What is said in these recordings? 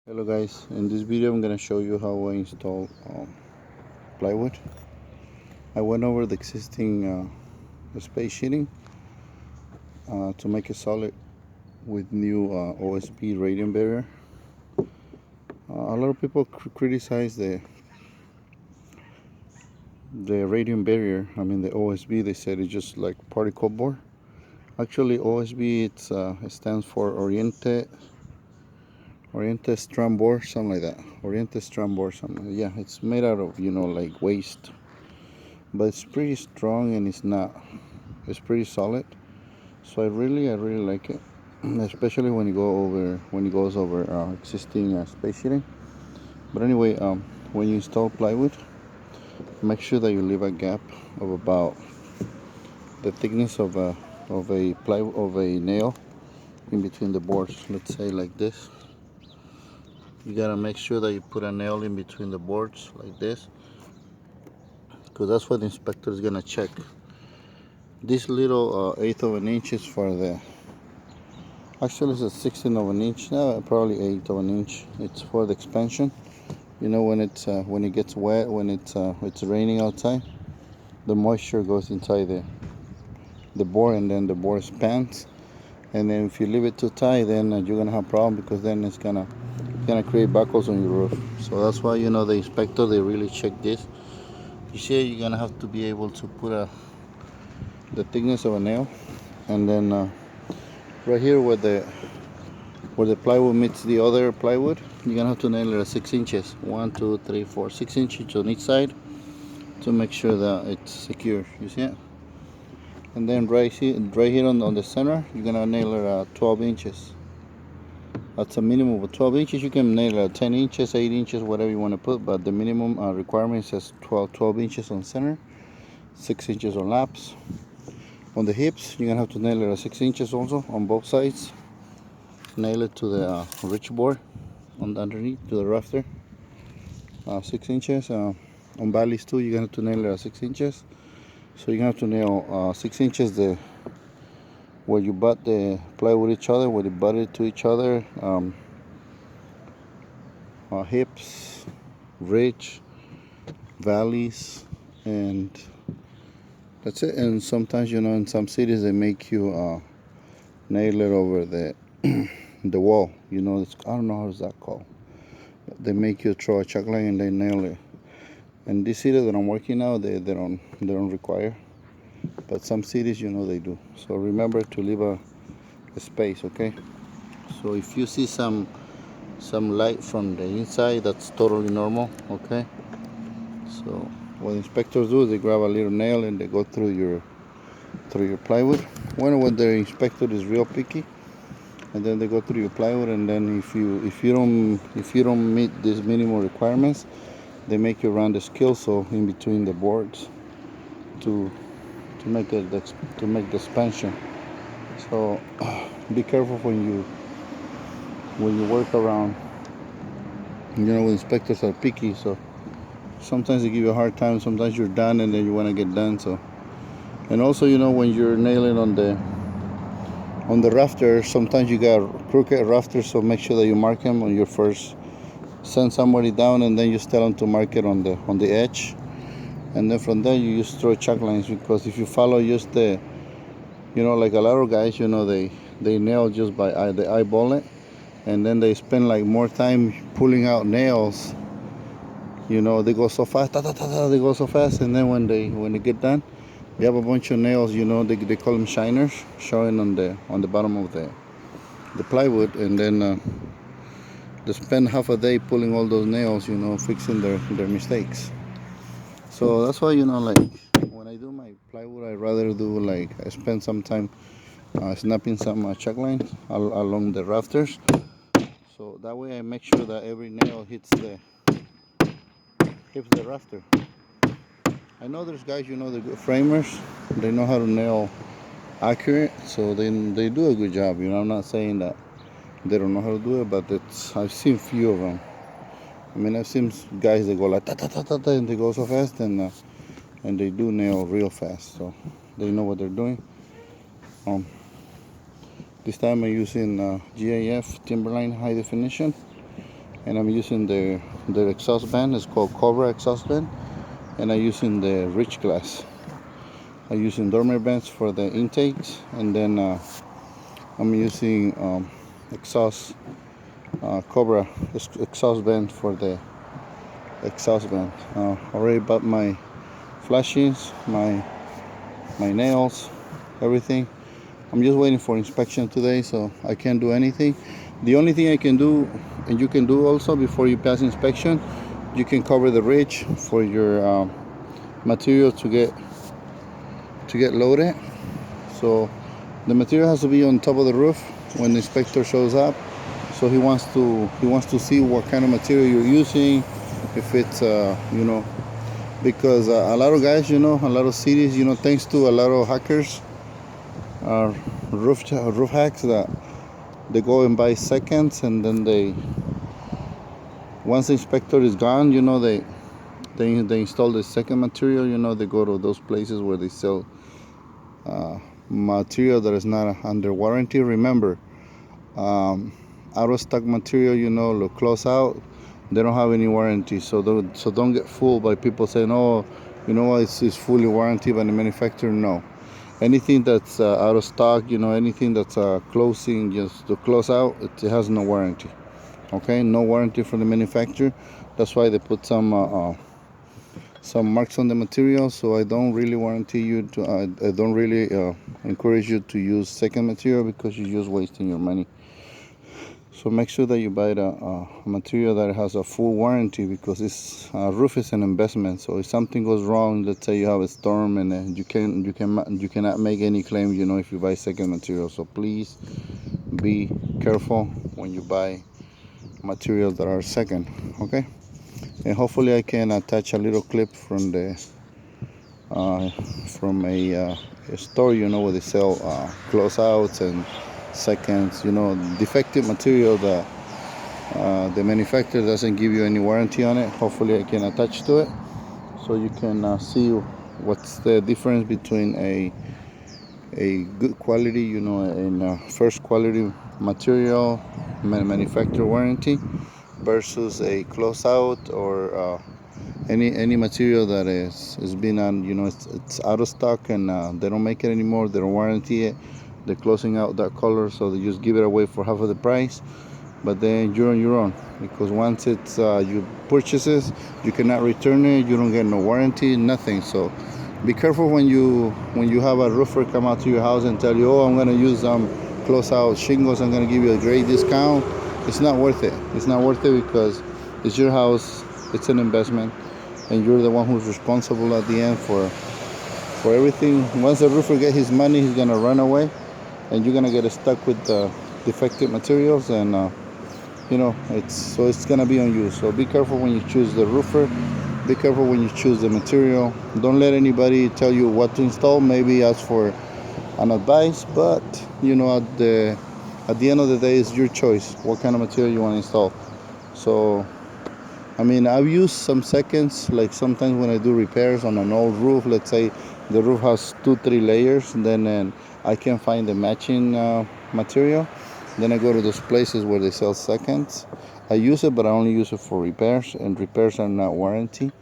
Hello guys, in this video I'm gonna show you how I install plywood. I went over the existing space sheeting to make it solid with new OSB radiant barrier. A lot of people criticize the radiant barrier. I mean the OSB. They said it's just like particle board. Actually, OSB it stands for Oriente strand board, something like that. Oriente strand board, something. Yeah, it's made out of like waste, but it's pretty strong and it's pretty solid. So I really like it, especially when it goes over existing space heating. But anyway, when you install plywood, make sure that you leave a gap of about the thickness of a nail in between the boards. Let's say like this. You gotta make sure that you put a nail in between the boards like this, because that's what the inspector is gonna check. This little eighth of an inch is for the actually it's a 16th of an inch, probably eighth of an inch. It's for the expansion. When it gets wet, when it's raining outside, the moisture goes inside the board, and then the board expands. And then if you leave it too tight, then you're gonna have a problem, because then it's gonna create buckles on your roof. So that's why the inspector, they really check this. You see, you're gonna have to be able to put the thickness of a nail, and then right here where the plywood meets the other plywood, you're gonna have to nail it at 6 inches. 6 inches on each side to make sure that it's secure. You see it? And then right here on the center, you're gonna nail it at 12 inches. That's a minimum of 12 inches. You can nail it at 10 inches, 8 inches, whatever you want to put, but the minimum requirement says 12 inches on center, 6 inches on laps. On the hips, you're gonna have to nail it at 6 inches also on both sides. Nail it to the ridge board on the underneath, to the rafter. 6 inches. On valleys too, you're gonna have to nail it at 6 inches. So you're gonna have to nail 6 inches where you butt the plywood each other, where you butt it to each other. Hips, ridge, valleys, and that's it. And sometimes, in some cities, they make you nail it over the the wall. I don't know how is that called. They make you throw a chalk line and they nail it. And this city that I'm working now, they don't require, but some cities, they do. So remember to leave a space, okay? So if you see some light from the inside, that's totally normal, okay? So what inspectors do is they grab a little nail and they go through your plywood. When the inspector is real picky, and then they go through your plywood, and then if you don't meet these minimum requirements, they make you run the skill saw in between the boards to make the expansion. So be careful when you work around. Inspectors are picky, so sometimes they give you a hard time. Sometimes you're done and then you want to get done. So, and also, when you're nailing on the rafter, sometimes you got crooked rafters, so make sure that you mark them on your first. Send somebody down, and then you tell them to mark it on the edge, and then from there you just throw chalk lines, because if you follow just like a lot of guys, they nail just by the eyeball it, and then they spend like more time pulling out nails. They go so fast, they go so fast, and then when they get done, they have a bunch of nails. They call them shiners, showing on the bottom of the plywood, and then they spend half a day pulling all those nails, fixing their mistakes. So that's why, like when I do my plywood, I rather do like I spend some time snapping some chalk lines along the rafters. So that way I make sure that every nail hits the rafter. I know there's guys, the good framers, they know how to nail accurate, so they do a good job. I'm not saying that they don't know how to do it, but I've seen few of them. I mean, I've seen guys that go like ta ta ta ta ta, and they go so fast, and they do nail real fast, so they know what they're doing. This time I'm using GIF Timberline high definition, and I'm using the exhaust band. It's called Cobra exhaust band, and I'm using the rich glass. I'm using dormer bands for the intakes, and then I'm using exhaust Cobra exhaust band for the exhaust band. Already bought my flashings, my nails, everything. I'm just waiting for inspection today, so I can't do anything. The only thing I can do, and you can do also before you pass inspection, you can cover the ridge for your material to get loaded. So the material has to be on top of the roof when the inspector shows up. So he wants to see what kind of material you're using, if it's because a lot of guys, a lot of cities, thanks to a lot of hackers, roof hacks, that they go and buy seconds, and then once the inspector is gone, they install the second material. They go to those places where they sell material that is not under warranty. Remember, out of stock material, look close out, they don't have any warranty. So don't get fooled by people saying, oh, it's fully warranty by the manufacturer. No, anything that's out of stock, anything that's closing, just to close out, it has no warranty. Okay, no warranty from the manufacturer. That's why they put some marks on the material. So I don't really warranty you to I don't really encourage you to use second material, because you're just wasting your money. So make sure that you buy the material that has a full warranty, because this roof is an investment. So if something goes wrong, let's say you have a storm, and you cannot make any claim, if you buy second material. So please be careful when you buy materials that are second. Okay, and hopefully I can attach a little clip from a store, where they sell closeouts and seconds, defective material that the manufacturer doesn't give you any warranty on it. Hopefully I can attach to it, so you can see what's the difference between a good quality, and first quality material, manufacturer warranty, versus a closeout or any material that is been on, it's out of stock, and they don't make it anymore, they don't warranty it, they're closing out that color, so they just give it away for half of the price. But then you're on your own, because once it's you purchase it, you cannot return it, you don't get no warranty, nothing. So be careful when you have a roofer come out to your house and tell you, oh, I'm going to use close out shingles, I'm going to give you a great discount. It's not worth it. It's not worth it, because it's your house, it's an investment, and you're the one who's responsible at the end for everything. Once the roofer gets his money, he's going to run away, and you're going to get stuck with defective materials, and it's going to be on you. So be careful when you choose the roofer. Be careful when you choose the material. Don't let anybody tell you what to install. Maybe ask for an advice, but at the end of the day, it's your choice what kind of material you want to install. So I've used some seconds, like sometimes when I do repairs on an old roof. Let's say the roof has 2-3 layers, and then I can find the matching material. Then I go to those places where they sell seconds. I use it, but I only use it for repairs, and repairs are not warranty.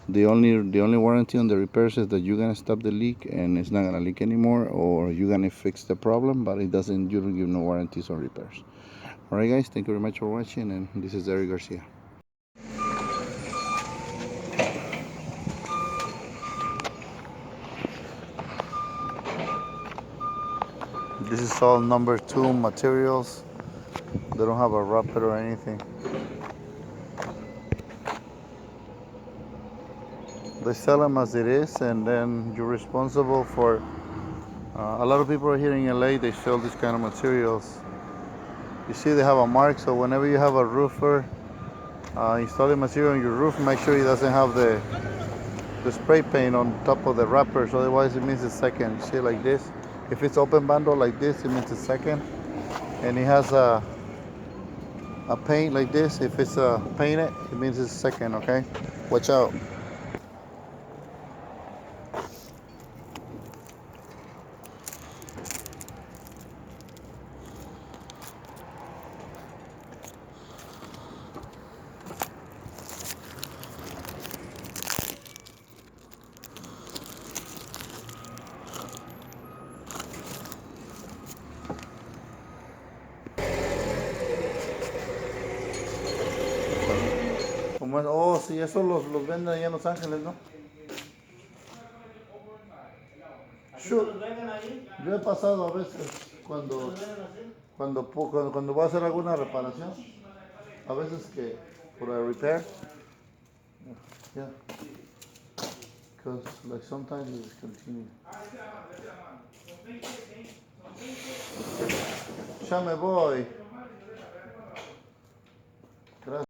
The only warranty on the repairs is that you're gonna stop the leak, and it's not gonna leak anymore, or you're gonna fix the problem, but you don't give no warranties on repairs. All right, guys, thank you very much for watching, and this is Eric Garcia. This is all number 2 materials. They don't have a wrapper or anything. They sell them as it is, and then you're responsible for. A lot of people are here in LA, they sell this kind of materials. You see they have a mark, so whenever you have a roofer installing material on your roof, make sure he doesn't have the spray paint on top of the wrappers, otherwise it means it's second. See, like this, if it's open bundle like this, it means it's second. And it has a paint like this, if it's painted, it means it's second. Okay, watch out. Como oh, sí, eso los venden allá en Los Ángeles, ¿no? Sure. Yo he pasado a veces cuando voy a hacer alguna reparación, a veces que por a repair, yeah, because like sometimes it's discontinued. Ya me voy. Gracias.